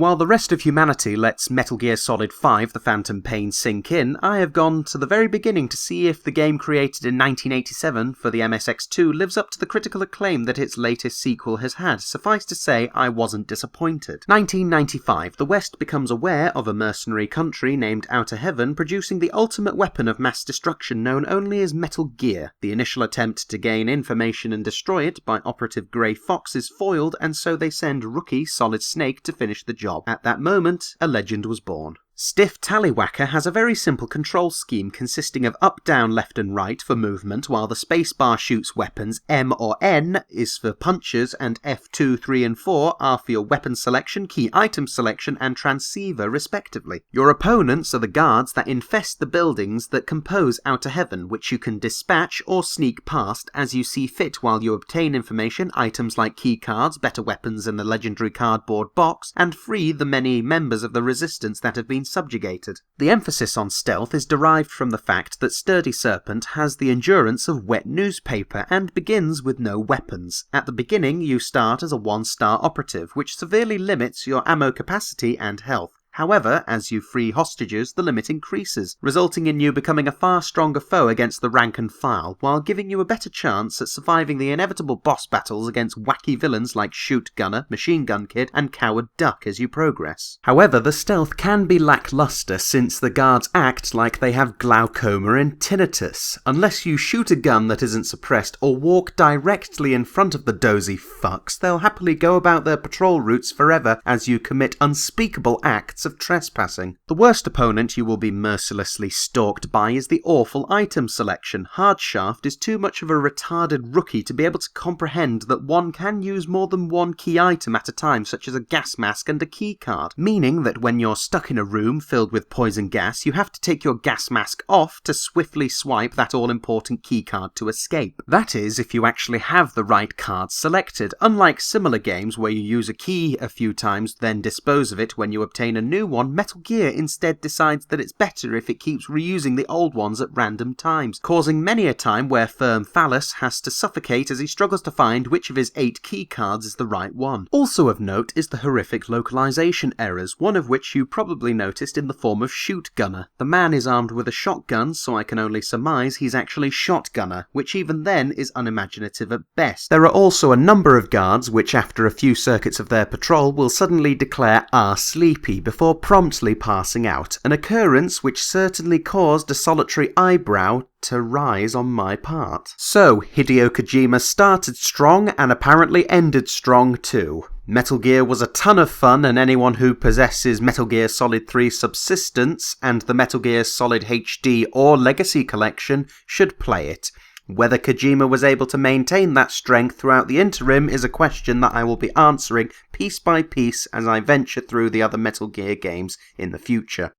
While the rest of humanity lets Metal Gear Solid 5 The Phantom Pain sink in, I have gone to the very beginning to see if the game created in 1987 for the MSX2 lives up to the critical acclaim that its latest sequel has had. Suffice to say, I wasn't disappointed. 1995, the West becomes aware of a mercenary country named Outer Heaven producing the ultimate weapon of mass destruction known only as Metal Gear. The initial attempt to gain information and destroy it by Operative Grey Fox is foiled, and so they send rookie Solid Snake to finish the job. At that moment, a legend was born. Stiff Tallywhacker has a very simple control scheme consisting of up, down, left and right for movement, while the spacebar shoots weapons, M or N is for punches, and F2, 3 and 4 are for your weapon selection, key item selection and transceiver respectively. Your opponents are the guards that infest the buildings that compose Outer Heaven, which you can dispatch or sneak past as you see fit while you obtain information, items like key cards, better weapons and the legendary cardboard box, and free the many members of the resistance that have been subjugated. The emphasis on stealth is derived from the fact that Sturdy Serpent has the endurance of wet newspaper and begins with no weapons. At the beginning, you start as a 1-star operative, which severely limits your ammo capacity and health. However, as you free hostages, the limit increases, resulting in you becoming a far stronger foe against the rank and file, while giving you a better chance at surviving the inevitable boss battles against wacky villains like Shoot Gunner, Machine Gun Kid, and Coward Duck as you progress. However, the stealth can be lackluster since the guards act like they have glaucoma and tinnitus. Unless you shoot a gun that isn't suppressed or walk directly in front of the dozy fucks, they'll happily go about their patrol routes forever as you commit unspeakable acts of trespassing. The worst opponent you will be mercilessly stalked by is the awful item selection. Hardshaft is too much of a retarded rookie to be able to comprehend that one can use more than one key item at a time, such as a gas mask and a key card, meaning that when you're stuck in a room filled with poison gas, you have to take your gas mask off to swiftly swipe that all-important key card to escape. That is, if you actually have the right card selected, unlike similar games where you use a key a few times then dispose of it when you obtain a new one. Metal Gear instead decides that it's better if it keeps reusing the old ones at random times, causing many a time where Firm Phallus has to suffocate as he struggles to find which of his 8 key cards is the right one. Also of note is the horrific localization errors, one of which you probably noticed in the form of Shoot Gunner. The man is armed with a shotgun, so I can only surmise he's actually Shotgunner, which even then is unimaginative at best. There are also a number of guards which after a few circuits of their patrol will suddenly declare sleepy before promptly passing out, an occurrence which certainly caused a solitary eyebrow to rise on my part. So, Hideo Kojima started strong and apparently ended strong too. Metal Gear was a ton of fun, and anyone who possesses Metal Gear Solid 3 Subsistence and the Metal Gear Solid HD or Legacy Collection should play it. Whether Kojima was able to maintain that strength throughout the interim is a question that I will be answering piece by piece as I venture through the other Metal Gear games in the future.